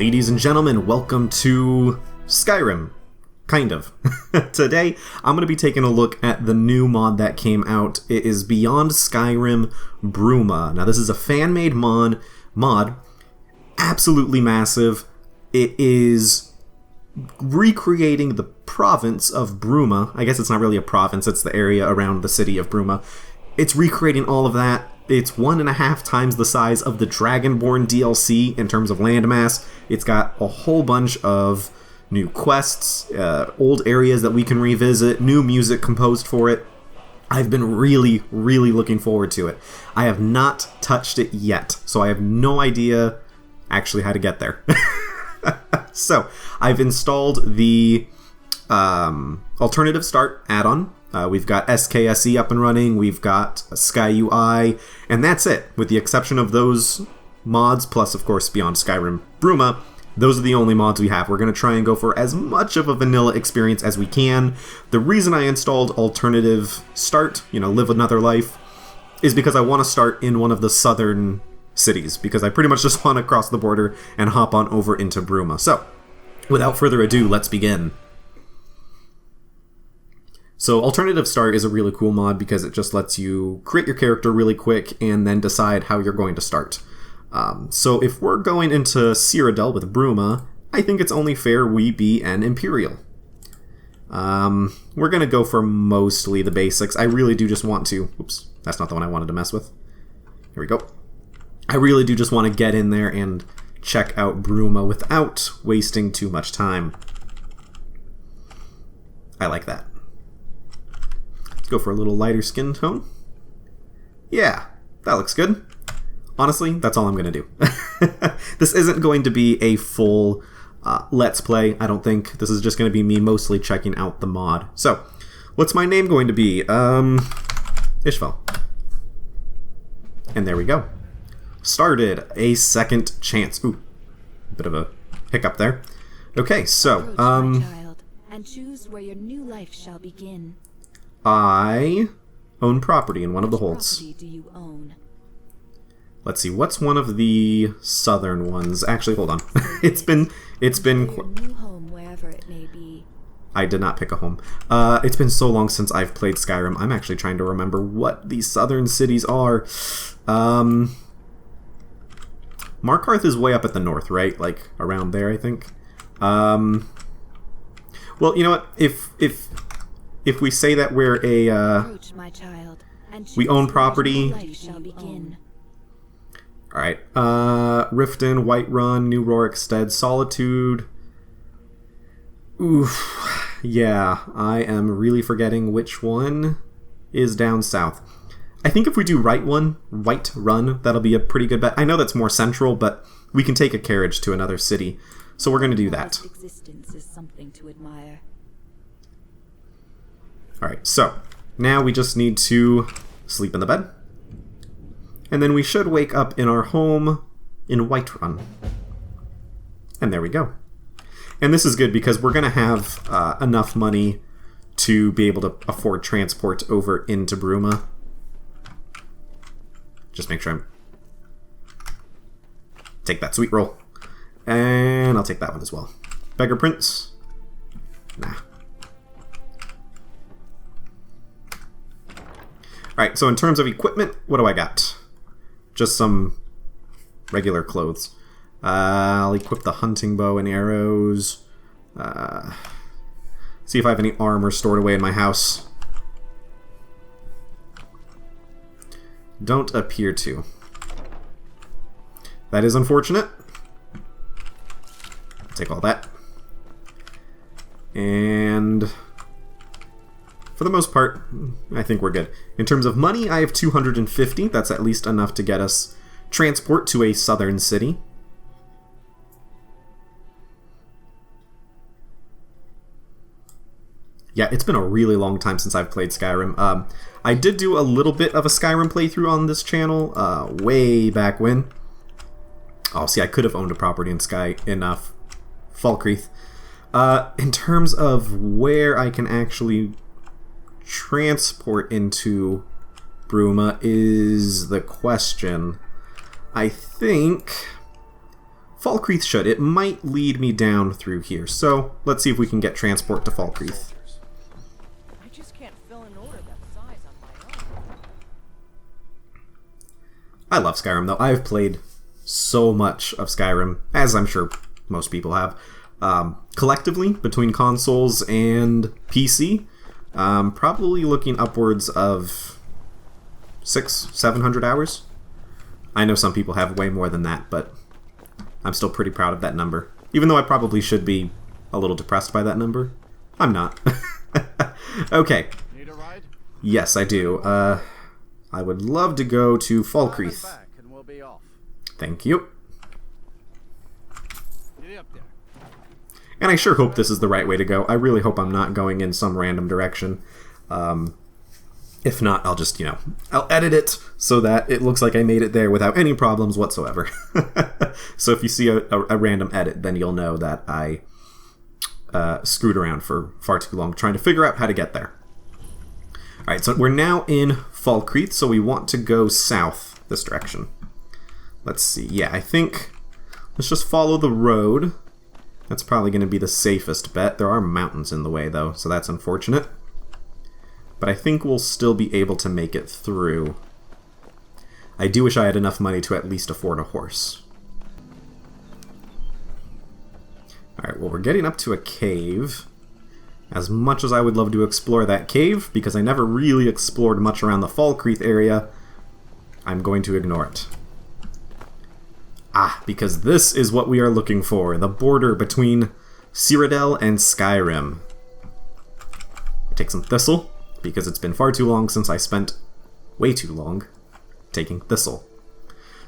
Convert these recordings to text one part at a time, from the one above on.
Ladies and gentlemen, welcome to Skyrim. Kind of. Today, I'm going to be taking a look at the new mod that came out. It is Beyond Skyrim Bruma. Now, this is a fan-made mod. Absolutely massive. It is recreating the province of Bruma. I guess it's not really a province, it's the area around the city of Bruma. It's recreating all of that. It's 1.5 times the size of the Dragonborn DLC in terms of landmass. It's got a whole bunch of new quests, old areas that we can revisit, new music composed for it. I've been really, really looking forward to it. I have not touched it yet, so I have no idea actually how to get there. So, I've installed the Alternative Start add-on. We've got SKSE up and running, we've got SkyUI, and that's it. With the exception of those mods, plus of course Beyond Skyrim Bruma, those are the only mods we have. We're going to try and go for as much of a vanilla experience as we can. The reason I installed Alternative Start, Live Another Life, is because I want to start in one of the southern cities, because I pretty much just want to cross the border and hop on over into Bruma. So, without further ado, let's begin. So Alternative Start is a really cool mod because it just lets you create your character really quick and then decide how you're going to start. So if we're going into Cyrodiil with Bruma, I think it's only fair we be an Imperial. We're going to go for mostly the basics. I really do just want to... Oops, that's not the one I wanted to mess with. Here we go. I really do just want to get in there and check out Bruma without wasting too much time. I like that. Go for a little lighter skin tone. Yeah, that looks good. Honestly, that's all I'm going to do. This isn't going to be a full Let's Play, I don't think. This is just going to be me mostly checking out the mod. So, what's my name going to be? Ishval. And there we go. Started a second chance. Ooh, bit of a hiccup there. Okay, so, my child, and choose where your new life shall begin. I own property in one of the holds. Property do you own? Let's see, what's one of the southern ones? Actually, hold on. It's been your new home, wherever it may be. I did not pick a home. It's been so long since I've played Skyrim. I'm actually trying to remember what these southern cities are. Markarth is way up at the north, right? Like around there, I think. Well, you know what? If we say that we're a, Approach, my child, and we own property. life shall begin. Alright, Riften, Whiterun, New Rorikstead, Solitude. Oof. Yeah, I am really forgetting which one is down south. I think if we do Whiterun, that'll be a pretty good bet. I know that's more central, but we can take a carriage to another city. So we're going to do that. Existence is something to admire. Alright, so now we just need to sleep in the bed. And then we should wake up in our home in Whiterun. And there we go. And this is good because we're going to have enough money to be able to afford transport over into Bruma. Just make sure take that sweet roll. And I'll take that one as well. Beggar Prince? Nah. Alright, so in terms of equipment, what do I got? Just some regular clothes. I'll equip the hunting bow and arrows. See if I have any armor stored away in my house. Don't appear to. That is unfortunate. Take all that. And for the most part, I think we're good. In terms of money, I have 250. That's at least enough to get us transport to a southern city. Yeah, it's been a really long time since I've played Skyrim. I did do a little bit of a Skyrim playthrough on this channel way back when. Oh, see, I could have owned a property in Falkreath. In terms of where I can actually transport into Bruma is the question. I think Falkreath should. It might lead me down through here. So let's see if we can get transport to Falkreath. I just can't fill an order that size on my own. I love Skyrim, though. I've played so much of Skyrim, as I'm sure most people have. Collectively, between consoles and PC, probably looking upwards of 600-700 hours. I know some people have way more than that, but I'm still pretty proud of that number. Even though I probably should be a little depressed by that number. I'm not. Okay. Need a ride? Yes, I do. I would love to go to Falkreath. Back and we'll be off. Thank you. Get up there. And I sure hope this is the right way to go. I really hope I'm not going in some random direction. If not, I'll just, I'll edit it so that it looks like I made it there without any problems whatsoever. So if you see a random edit, then you'll know that I screwed around for far too long trying to figure out how to get there. Alright, so we're now in Falkreath, so we want to go south this direction. Let's see. Yeah, I think let's just follow the road. That's probably going to be the safest bet. There are mountains in the way, though, so that's unfortunate. But I think we'll still be able to make it through. I do wish I had enough money to at least afford a horse. Alright, well, we're getting up to a cave. As much as I would love to explore that cave, because I never really explored much around the Falkreath area, I'm going to ignore it. Because this is what we are looking for, the border between Cyrodiil and Skyrim. Take some thistle, because it's been far too long since I spent way too long taking thistle.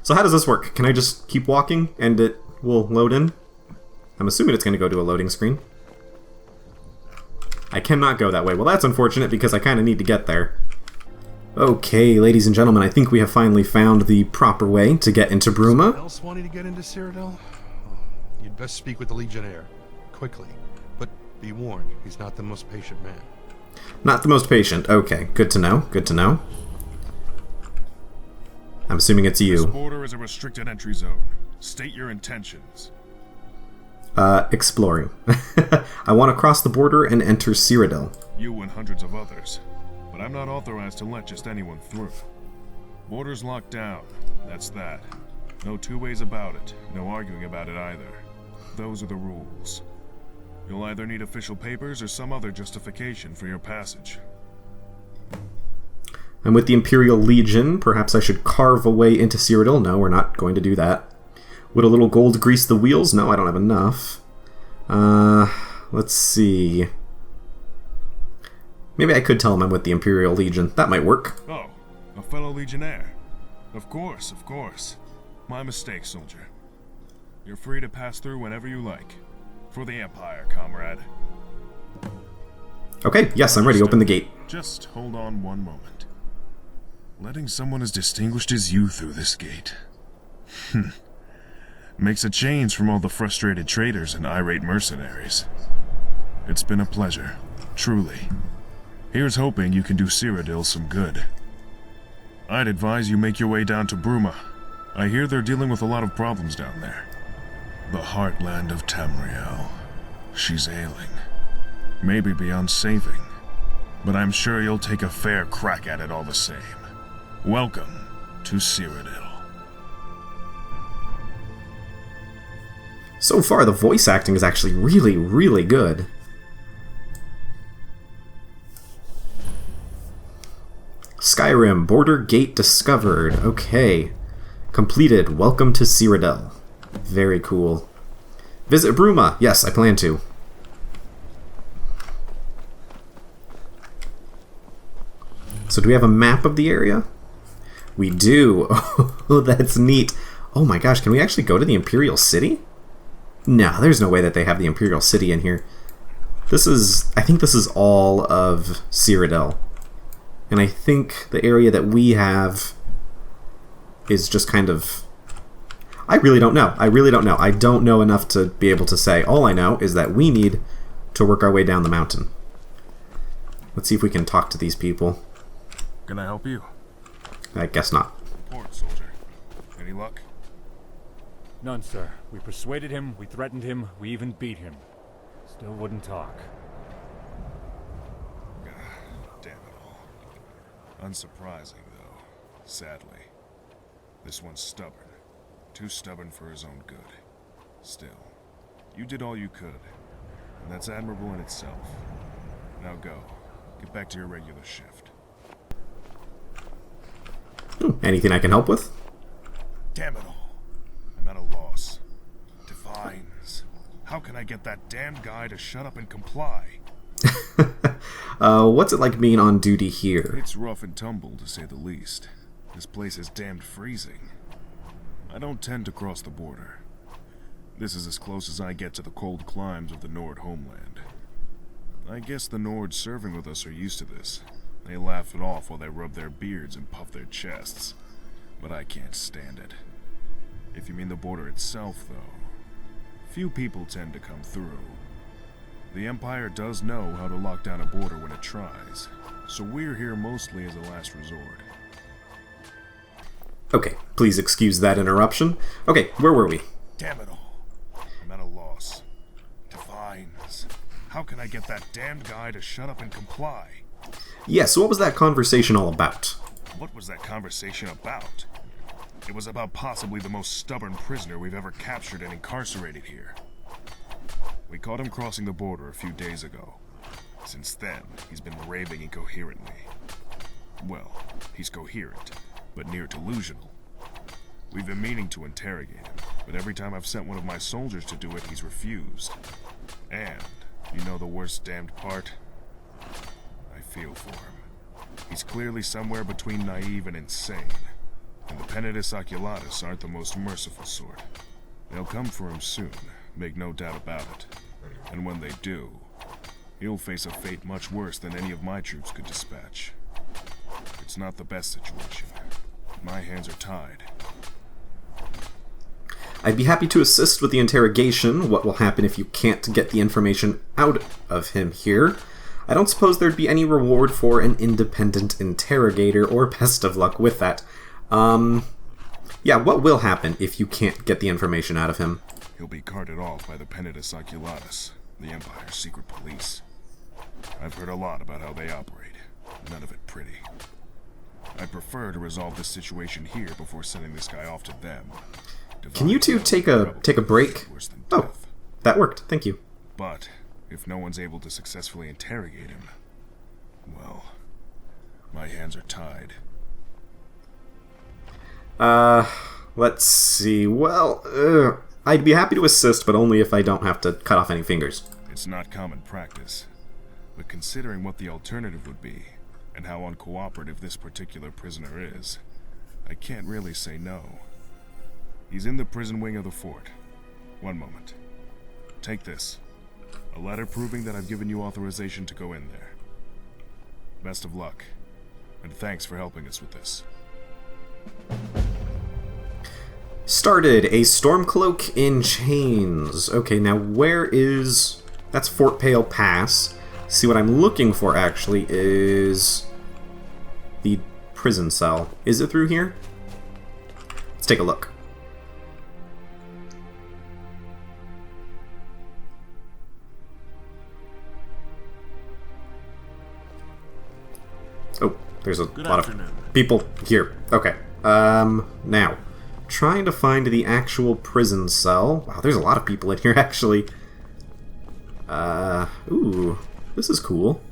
So how does this work? Can I just keep walking and it will load in? I'm assuming it's going to go to a loading screen. I cannot go that way. Well, that's unfortunate because I kind of need to get there. Okay, ladies and gentlemen, I think we have finally found the proper way to get into Bruma. Someone else wanting to get into Cyrodiil? You'd best speak with the Legionnaire. Quickly. But be warned, he's not the most patient man. Not the most patient. Okay, good to know. Good to know. I'm assuming it's you. This border is a restricted entry zone. State your intentions. Exploring. I want to cross the border and enter Cyrodiil. You and hundreds of others. But I'm not authorized to let just anyone through. Border's locked down. That's that. No two ways about it. No arguing about it either. Those are the rules. You'll either need official papers or some other justification for your passage. I'm with the Imperial Legion. Perhaps I should carve a way into Cyrodiil. No, we're not going to do that. Would a little gold grease the wheels? No, I don't have enough. Let's see. Maybe I could tell him I'm with the Imperial Legion. That might work. Oh, a fellow Legionnaire. Of course, of course. My mistake, soldier. You're free to pass through whenever you like. For the Empire, comrade. Okay, yes, I'm ready. Open the gate. Just hold on one moment. Letting someone as distinguished as you through this gate. Makes a change from all the frustrated traders and irate mercenaries. It's been a pleasure, truly. Here's hoping you can do Cyrodiil some good. I'd advise you make your way down to Bruma. I hear they're dealing with a lot of problems down there. The heartland of Tamriel. She's ailing. Maybe beyond saving. But I'm sure you'll take a fair crack at it all the same. Welcome to Cyrodiil. So far, the voice acting is actually really, really good. Skyrim, border gate discovered. Okay. Completed. Welcome to Cyrodiil. Very cool. Visit Bruma. Yes, I plan to. So do we have a map of the area? We do. Oh, that's neat. Oh my gosh, can we actually go to the Imperial City? No, there's no way that they have the Imperial City in here. I think this is all of Cyrodiil. And I think the area that we have is just kind of... I really don't know. I don't know enough to be able to say. All I know is that we need to work our way down the mountain. Let's see if we can talk to these people. Can I help you? I guess not. Port, soldier. Any luck? None, sir. We persuaded him, we threatened him, we even beat him. Still wouldn't talk. Damn it all. Unsurprising, though. Sadly. This one's stubborn. Too stubborn for his own good. Still, you did all you could. And that's admirable in itself. Now go. Get back to your regular shift. Anything I can help with? Damn it all. I'm at a loss. Divines. How can I get that damn guy to shut up and comply? What's it like being on duty here? It's rough and tumble, to say the least. This place is damned freezing. I don't tend to cross the border. This is as close as I get to the cold climes of the Nord homeland. I guess the Nords serving with us are used to this. They laugh it off while they rub their beards and puff their chests. But I can't stand it. If you mean the border itself, though, few people tend to come through. The Empire does know how to lock down a border when it tries, so we're here mostly as a last resort. Okay, please excuse that interruption. Okay, where were we? Damn it all. I'm at a loss. Divines. How can I get that damned guy to shut up and comply? Yeah, so what was that conversation all about? What was that conversation about? It was about possibly the most stubborn prisoner we've ever captured and incarcerated here. We caught him crossing the border a few days ago. Since then, he's been raving incoherently. Well, he's coherent, but near delusional. We've been meaning to interrogate him, but every time I've sent one of my soldiers to do it, he's refused. And, you know the worst damned part? I feel for him. He's clearly somewhere between naive and insane. And the Penitus Oculatus aren't the most merciful sort. They'll come for him soon, make no doubt about it. And when they do, he'll face a fate much worse than any of my troops could dispatch. It's not the best situation. My hands are tied. I'd be happy to assist with the interrogation. What will happen if you can't get the information out of him here? I don't suppose there'd be any reward for an independent interrogator, or best of luck with that. Yeah, what will happen if you can't get the information out of him? He'll be carted off by the Penitus Oculatus, the Empire's secret police. I've heard a lot about how they operate. None of it pretty. I prefer to resolve this situation here before sending this guy off to them. Can you two take a break? Oh, that worked. Thank you. But if no one's able to successfully interrogate him, well, my hands are tied. Let's see. Well, I'd be happy to assist, but only if I don't have to cut off any fingers. It's not common practice, but considering what the alternative would be, and how uncooperative this particular prisoner is, I can't really say no. He's in the prison wing of the fort. One moment. Take this. A letter proving that I've given you authorization to go in there. Best of luck, and thanks for helping us with this. Started a Stormcloak in chains. Okay, now where is... That's Fort Pale Pass. See, what I'm looking for, actually, is the prison cell. Is it through here? Let's take a look. Oh, there's a lot of people here. Okay. Now, trying to find the actual prison cell. Wow, there's a lot of people in here, actually. Ooh, this is cool.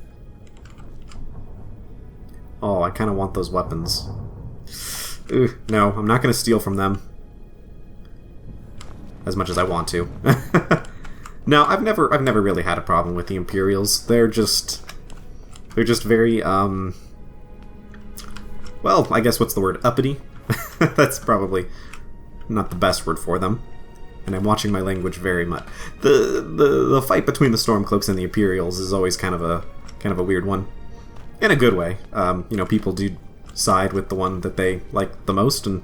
Oh, I kind of want those weapons. Ooh, no, I'm not going to steal from them. As much as I want to. No, I've never really had a problem with the Imperials. They're just very, well, I guess what's the word? Uppity? That's probably not the best word for them. And I'm watching my language very much. The fight between the Stormcloaks and the Imperials is always kind of a weird one. In a good way. You know, people do side with the one that they like the most, and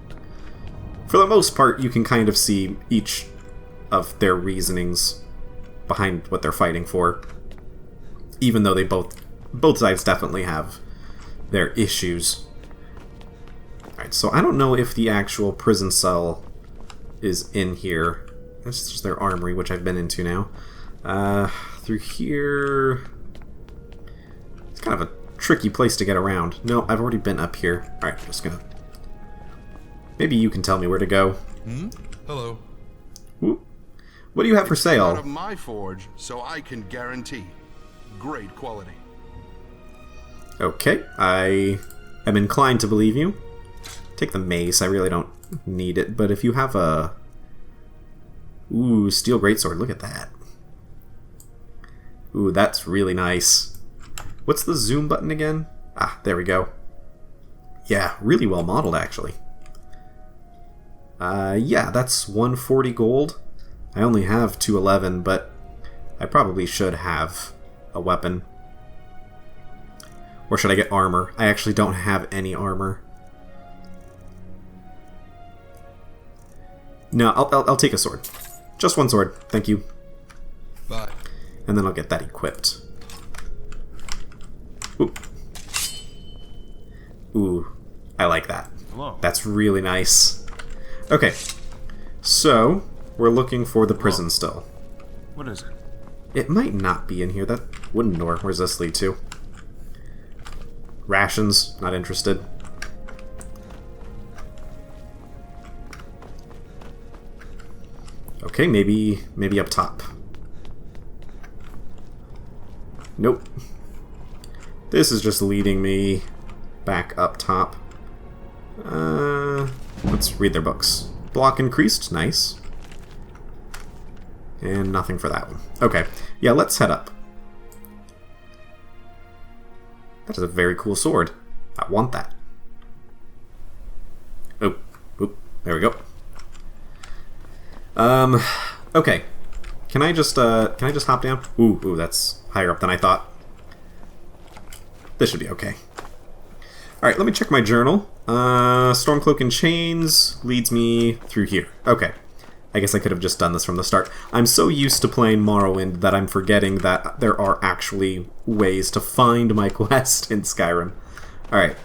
for the most part you can kind of see each of their reasonings behind what they're fighting for. Even though they both sides definitely have their issues. Alright, so I don't know if the actual prison cell is in here. That's just their armory, which I've been into now. Through here... It's kind of a tricky place to get around. No, I've already been up here. Alright, just gonna... Maybe you can tell me where to go. Hello. Whoop. What do you have for Out sale? of my forge, so I can guarantee great quality. Okay, I am inclined to believe you. Take the mace, I really don't need it, but if you have a... Ooh, steel greatsword, look at that. Ooh, that's really nice. What's the zoom button again? Ah, there we go. Yeah, really well modeled, actually. Yeah, that's 140 gold. I only have 211, but I probably should have a weapon. Or should I get armor? I actually don't have any armor. No, I'll take a sword. Just one sword, thank you. Bye. And then I'll get that equipped. Ooh. Ooh, I like that. Hello. That's really nice. Okay, so we're looking for the prison still. What is it? It might not be in here. That wooden door. Where's this lead to? Rations. Not interested. Okay, maybe up top. Nope. This is just leading me back up top. Let's read their books. Block increased. Nice. And nothing for that one. Okay. Yeah, let's head up. That is a very cool sword. I want that. Oh. Oop. There we go. Okay. Can I just hop down? Ooh, that's higher up than I thought. This should be okay. Alright, let me check my journal. Stormcloak and Chains leads me through here. Okay. I guess I could have just done this from the start. I'm so used to playing Morrowind that I'm forgetting that there are actually ways to find my quest in Skyrim. Alright.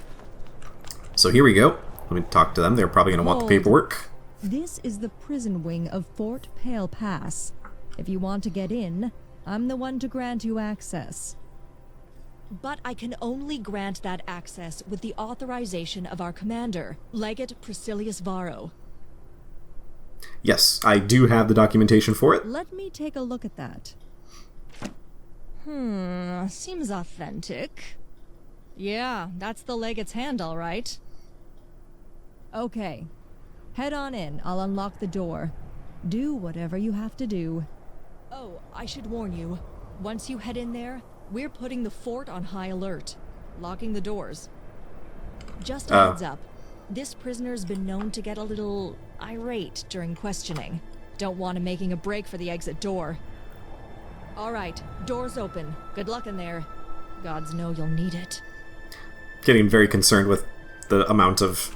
So here we go. Let me talk to them. They're probably going to want the paperwork. This is the prison wing of Fort Pale Pass. If you want to get in, I'm the one to grant you access. But I can only grant that access with the authorization of our commander, Legate Priscillius Varro. Yes, I do have the documentation for it. Let me take a look at that. Seems authentic. Yeah, that's the Legate's hand, all right. Okay. Head on in, I'll unlock the door. Do whatever you have to do. Oh, I should warn you. Once you head in there, we're putting the fort on high alert. Locking the doors. Just a heads up. This prisoner's been known to get a little irate during questioning. Don't want him making a break for the exit door. Alright, doors open. Good luck in there. Gods know you'll need it. Getting very concerned with the amount of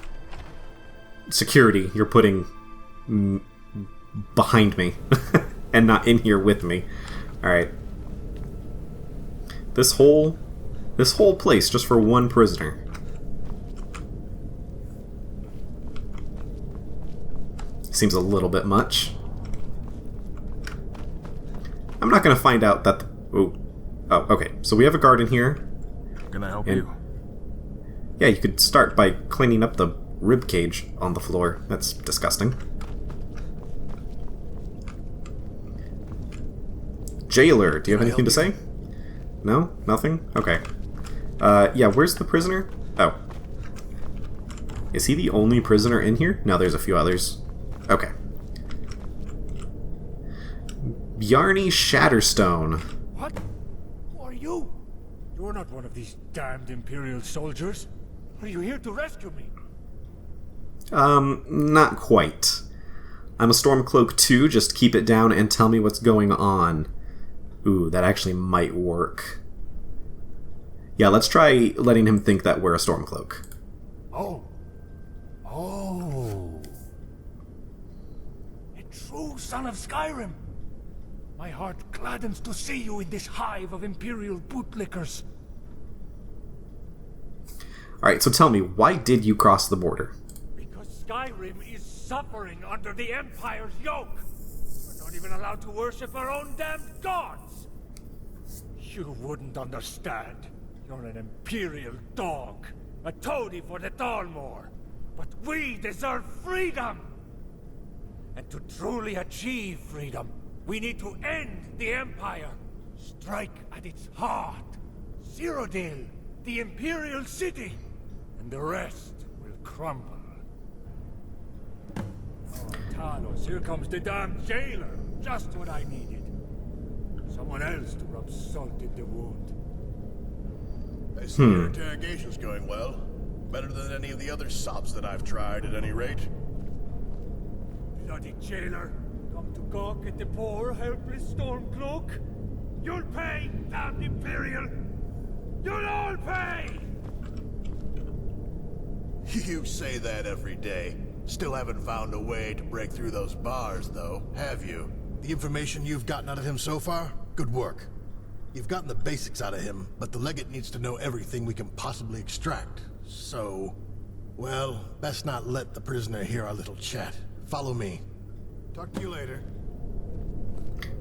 security you're putting behind me and not in here with me. Alright. This whole place just for one prisoner. Seems a little bit much. I'm not gonna find out that oh, okay. So we have a guard in here. Can I help you? Yeah, you could start by cleaning up the rib cage on the floor. That's disgusting. Jailer, do you have anything to say? No? Nothing? Okay. Yeah, where's the prisoner? Oh. Is he the only prisoner in here? No, there's a few others. Okay. Bjarni Shatterstone. What? Who are you? You're not one of these damned Imperial soldiers. Are you here to rescue me? Not quite. I'm a Stormcloak too, just keep it down and tell me what's going on. Ooh, that actually might work. Yeah, let's try letting him think that we're a Stormcloak. Oh. Oh. A true son of Skyrim. My heart gladdens to see you in this hive of Imperial bootlickers. Alright, so tell me, why did you cross the border? Because Skyrim is suffering under the Empire's yoke. We're not even allowed to worship our own damned gods. You wouldn't understand. You're an Imperial dog. A toady for the Dalmor. But we deserve freedom! And to truly achieve freedom, we need to end the Empire. Strike at its heart. Cyrodiil, the Imperial city. And the rest will crumble. Oh, Talos, here comes the damn jailer. Just what I needed. Someone else to rub salt in the wound. I see your interrogation's going well. Better than any of the other sops that I've tried, at any rate. Bloody jailer. Come to gawk at the poor, helpless Stormcloak? You'll pay, damned Imperial! You'll all pay! You say that every day. Still haven't found a way to break through those bars, though, have you? The information you've gotten out of him so far? Good work. You've gotten the basics out of him, but the Legate needs to know everything we can possibly extract. So, well, best not let the prisoner hear our little chat. Follow me. Talk to you later.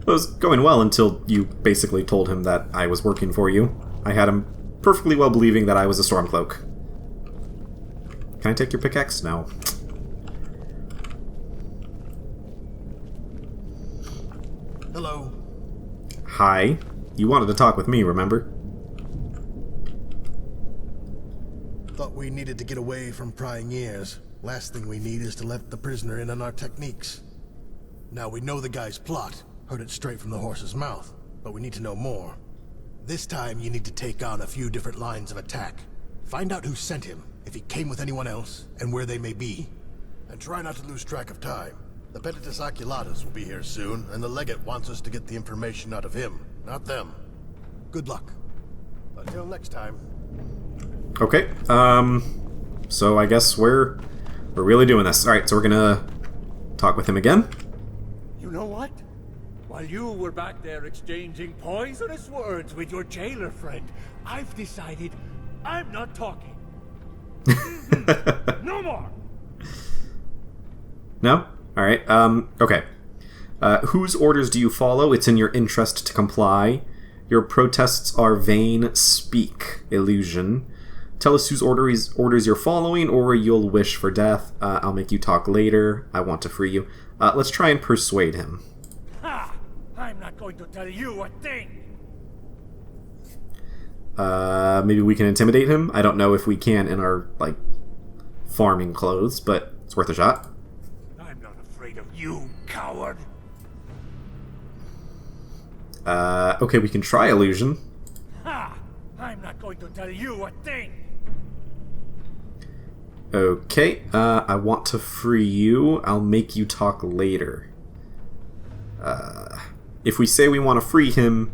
It was going well until you basically told him that I was working for you. I had him perfectly well believing that I was a Stormcloak. Can I take your pickaxe? No. Hello. Hi. You wanted to talk with me, remember? Thought we needed to get away from prying ears. Last thing we need is to let the prisoner in on our techniques. Now we know the guy's plot. Heard it straight from the horse's mouth. But we need to know more. This time you need to take on a few different lines of attack. Find out who sent him, if he came with anyone else, and where they may be. And try not to lose track of time. The Penitus Oculatus will be here soon, and the Legate wants us to get the information out of him, not them. Good luck. Until next time. Okay, so I guess we're really doing this. Alright, so we're gonna talk with him again. You know what? While you were back there exchanging poisonous words with your jailer friend, I've decided I'm not talking. No more! No? Alright, okay. Whose orders do you follow? It's in your interest to comply. Your protests are vain. Speak, illusion. Tell us whose orders you're following, or you'll wish for death. I'll make you talk later. I want to free you. Let's try and persuade him. Ha! I'm not going to tell you a thing! Maybe we can intimidate him? I don't know if we can in our, like, farming clothes, but it's worth a shot. I'm not afraid of you, coward! Okay, we can try illusion. Ha! I'm not going to tell you a thing! Okay, I want to free you. I'll make you talk later. If we say we want to free him,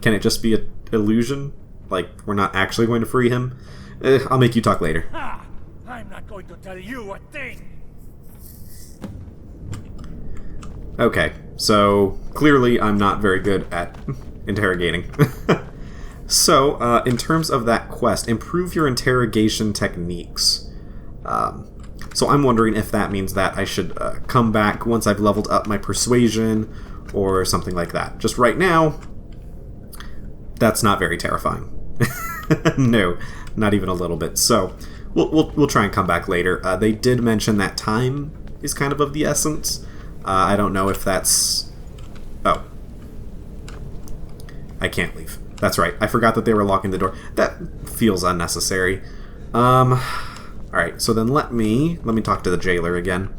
can it just be an illusion? Like, we're not actually going to free him? I'll make you talk later. Ha! I'm not going to tell you a thing! Okay, so clearly I'm not very good at interrogating. So, in terms of that quest, improve your interrogation techniques. So I'm wondering if that means that I should come back once I've leveled up my persuasion or something like that. Just right now, that's not very terrifying. No, not even a little bit. So we'll try and come back later. They did mention that time is kind of the essence. I don't know if that's... Oh. I can't leave. That's right. I forgot that they were locking the door. That feels unnecessary. Alright, so then let me talk to the jailer again.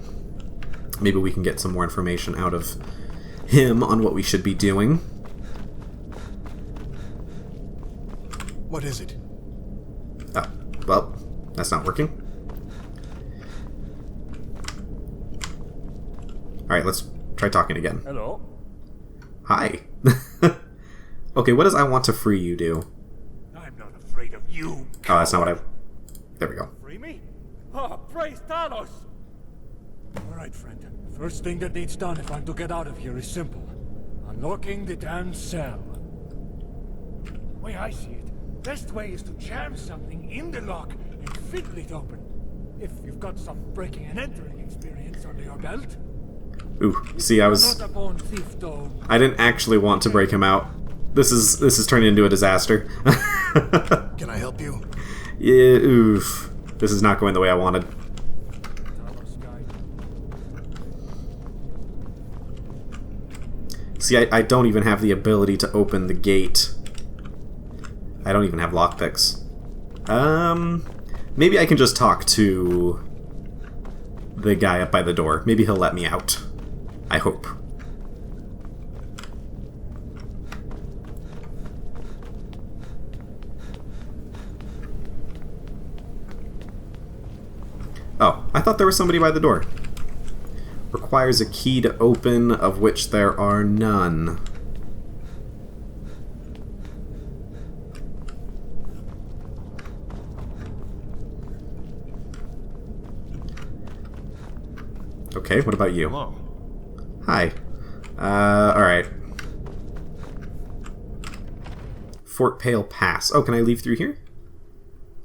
Maybe we can get some more information out of him on what we should be doing. What is it? Oh, well, that's not working. Alright, let's try talking again. Hello? Hi. Okay, what does I want to free you do? I'm not afraid of you, coward. Oh, that's not what I... There we go. Free me? Oh, praise Talos! Alright, friend. First thing that needs done if I'm to get out of here is simple. Unlocking the damn cell. The way I see it, best way is to jam something in the lock and fiddle it open. If you've got some breaking and entering experience under your belt. Ooh, see, Not a born thief, though. I didn't actually want to break him out. This is turning into a disaster. Can I help you? Yeah, oof. This is not going the way I wanted. See, I don't even have the ability to open the gate. I don't even have lockpicks. Maybe I can just talk to the guy up by the door. Maybe he'll let me out. I hope. Oh, I thought there was somebody by the door. Requires a key to open, of which there are none. Okay, what about you? Hello. Hi. Alright. Fort Pale Pass. Oh, can I leave through here?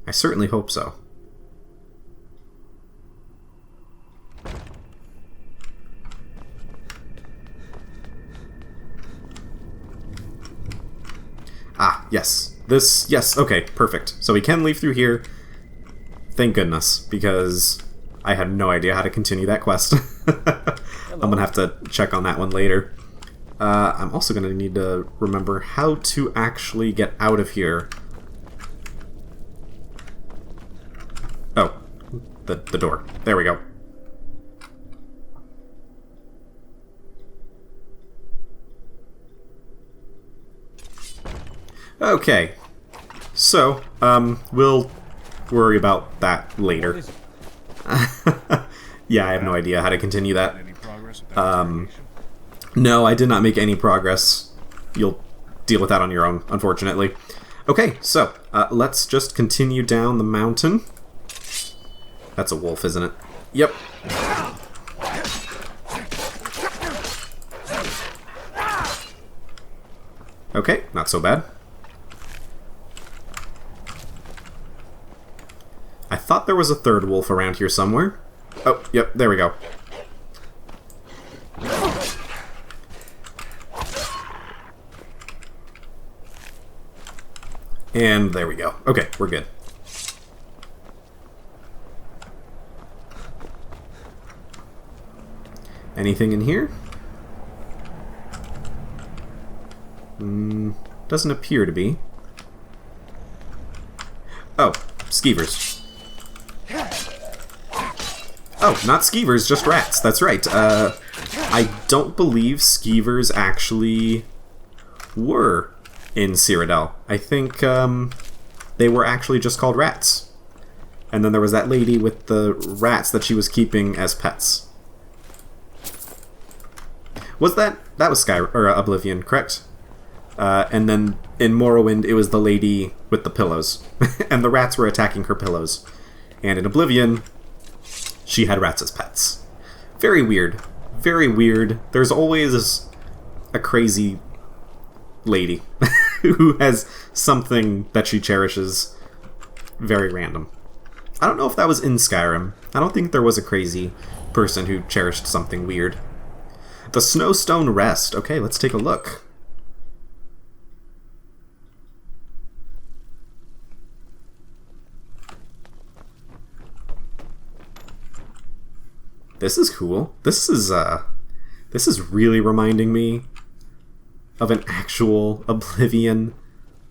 I certainly hope so. Ah, yes. Yes, okay, perfect. So we can leave through here. Thank goodness, because I had no idea how to continue that quest. I'm gonna have to check on that one later. I'm also gonna need to remember how to actually get out of here. Oh, the door. There we go. Okay, so, we'll worry about that later. Yeah, I have no idea how to continue that. No, I did not make any progress. You'll deal with that on your own, unfortunately. Okay, so, let's just continue down the mountain. That's a wolf, isn't it? Yep. Okay, not so bad. I thought there was a third wolf around here somewhere. Oh, yep, there we go. And there we go. Okay, we're good. Anything in here? Doesn't appear to be. Oh, skeevers. Oh, not skeevers, just rats. That's right. I don't believe skeevers actually were in Cyrodiil. I think they were actually just called rats. And then there was that lady with the rats that she was keeping as pets. Was that was Skyrim or Oblivion, correct? And then in Morrowind, it was the lady with the pillows, and the rats were attacking her pillows. And in Oblivion, she had rats as pets. Very weird. Very weird. There's always a crazy lady who has something that she cherishes. Very random. I don't know if that was in Skyrim. I don't think there was a crazy person who cherished something weird. The Snowstone Rest. Okay, let's take a look. This is cool. This is really reminding me of an actual Oblivion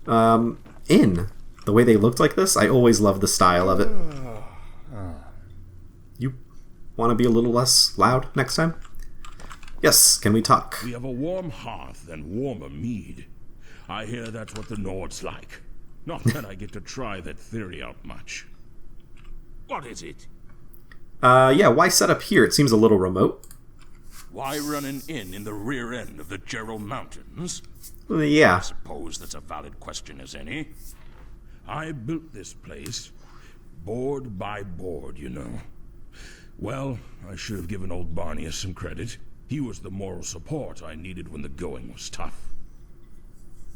inn. The way they looked like this, I always loved the style of it. You want to be a little less loud next time? Yes, can we talk? We have a warm hearth and warmer mead. I hear that's what the Nords like. Not that I get to try that theory out much. What is it? Yeah, why set up here? It seems a little remote. Why run an inn in the rear end of the Gerald Mountains? Yeah. I suppose that's a valid question as any. I built this place, board by board, you know. Well, I should have given old Barney some credit. He was the moral support I needed when the going was tough.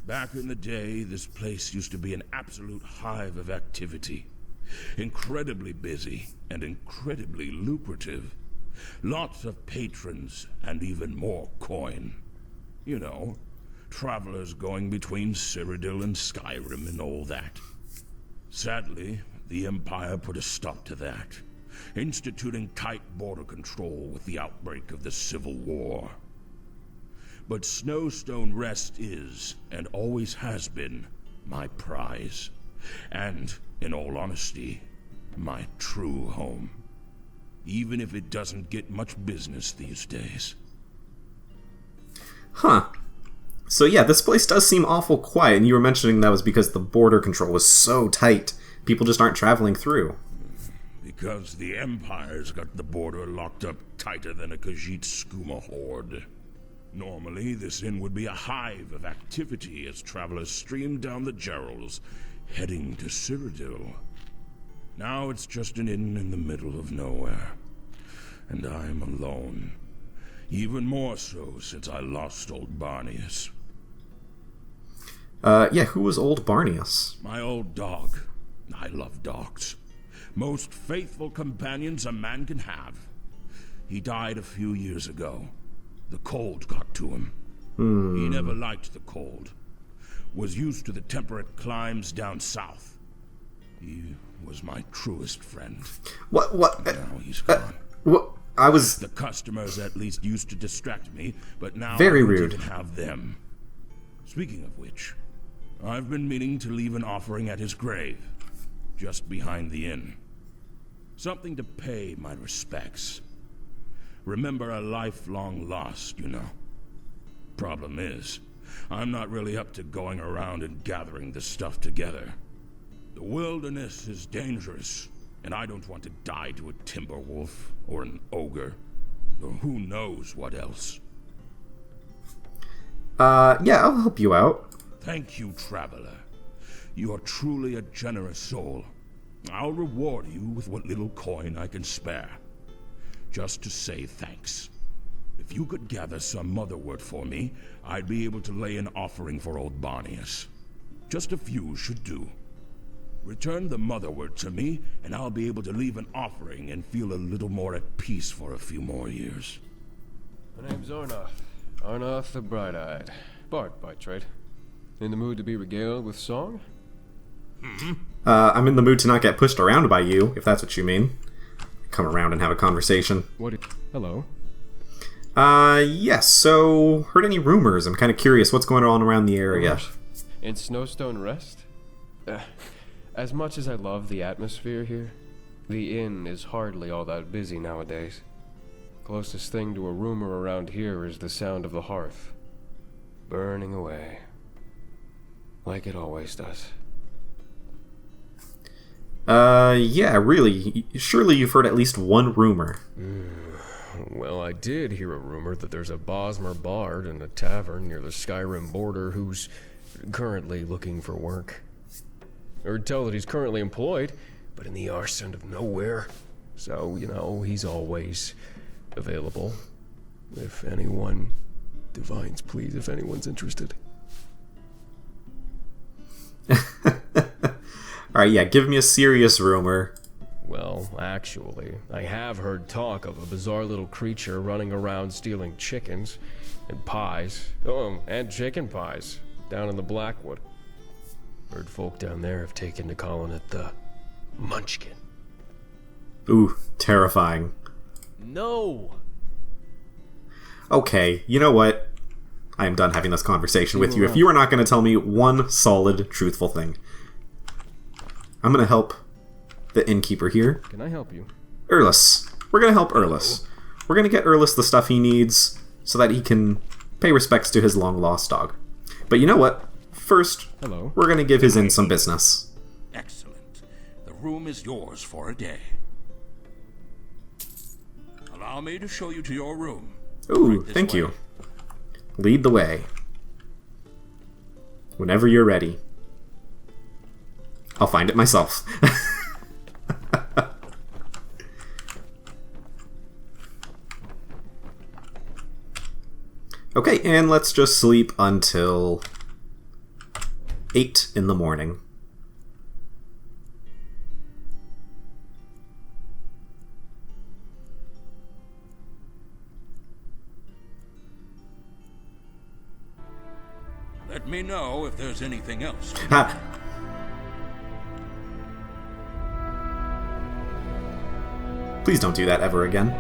Back in the day, this place used to be an absolute hive of activity. Incredibly busy and incredibly lucrative. Lots of patrons and even more coin. You know, travelers going between Cyrodiil and Skyrim and all that. Sadly, the Empire put a stop to that, instituting tight border control with the outbreak of the Civil War. But Snowstone Rest is, and always has been, my prize. And, in all honesty, my true home. Even if it doesn't get much business these days. Huh. So yeah, this place does seem awful quiet, and you were mentioning that was because the border control was so tight. People just aren't traveling through. Because the Empire's got the border locked up tighter than a Khajiit skooma horde. Normally, this inn would be a hive of activity as travelers stream down the Gerals, heading to Cyrodiil. Now it's just an inn in the middle of nowhere. And I'm alone. Even more so since I lost old Barnius. Yeah, who was old Barnius? My old dog. I love dogs. Most faithful companions a man can have. He died a few years ago. The cold got to him. He never liked the cold. Was used to the temperate climes down south. He was my truest friend. What? Now he's gone. What? I was... The customers at least used to distract me, but now Very I don't rude. even have them. Speaking of which, I've been meaning to leave an offering at his grave, just behind the inn. Something to pay my respects. Remember a lifelong loss, you know. Problem is, I'm not really up to going around and gathering this stuff together. The wilderness is dangerous, and I don't want to die to a timber wolf or an ogre, or who knows what else. Yeah, I'll help you out. Thank you, traveler. You are truly a generous soul. I'll reward you with what little coin I can spare. Just to say thanks. If you could gather some motherwort for me, I'd be able to lay an offering for old Barnius. Just a few should do. Return the motherwort to me, and I'll be able to leave an offering and feel a little more at peace for a few more years. My name's Arnoth. Arnoth the Bright-Eyed. Bard by trade. In the mood to be regaled with song? I'm in the mood to not get pushed around by you, if that's what you mean. Come around and have a conversation. Hello? Yes, so... Heard any rumors? I'm kind of curious what's going on around the area. In Snowstone Rest? As much as I love the atmosphere here, the inn is hardly all that busy nowadays. Closest thing to a rumor around here is the sound of the hearth. Burning away. Like it always does. Yeah, really. Surely you've heard at least one rumor. Well, I did hear a rumor that there's a Bosmer bard in a tavern near the Skyrim border who's currently looking for work. Heard tell that he's currently employed, but in the arse end of nowhere. So, you know, he's always available. If anyone... Divines, please, if anyone's interested. Alright, yeah, give me a serious rumor. Well, actually, I have heard talk of a bizarre little creature running around stealing chickens and pies. Oh, and chicken pies down in the Blackwood. Heard folk down there have taken to calling it the Munchkin. Ooh, terrifying. No! Okay, you know what? I am done having this conversation with you if you are not going to tell me one solid, truthful thing. I'm going to help the innkeeper here. Can I help you? Erlis. We're going to help Erlis. We're going to get Erlis the stuff he needs so that he can pay respects to his long-lost dog. But you know what? First, we're going to give his inn some business. Excellent. The room is yours for a day. Allow me to show you to your room. Ooh, thank you. Lead the way. Whenever you're ready. I'll find it myself. Okay, and let's just sleep until 8 in the morning. Let me know if there's anything else. Ha! Please don't do that ever again.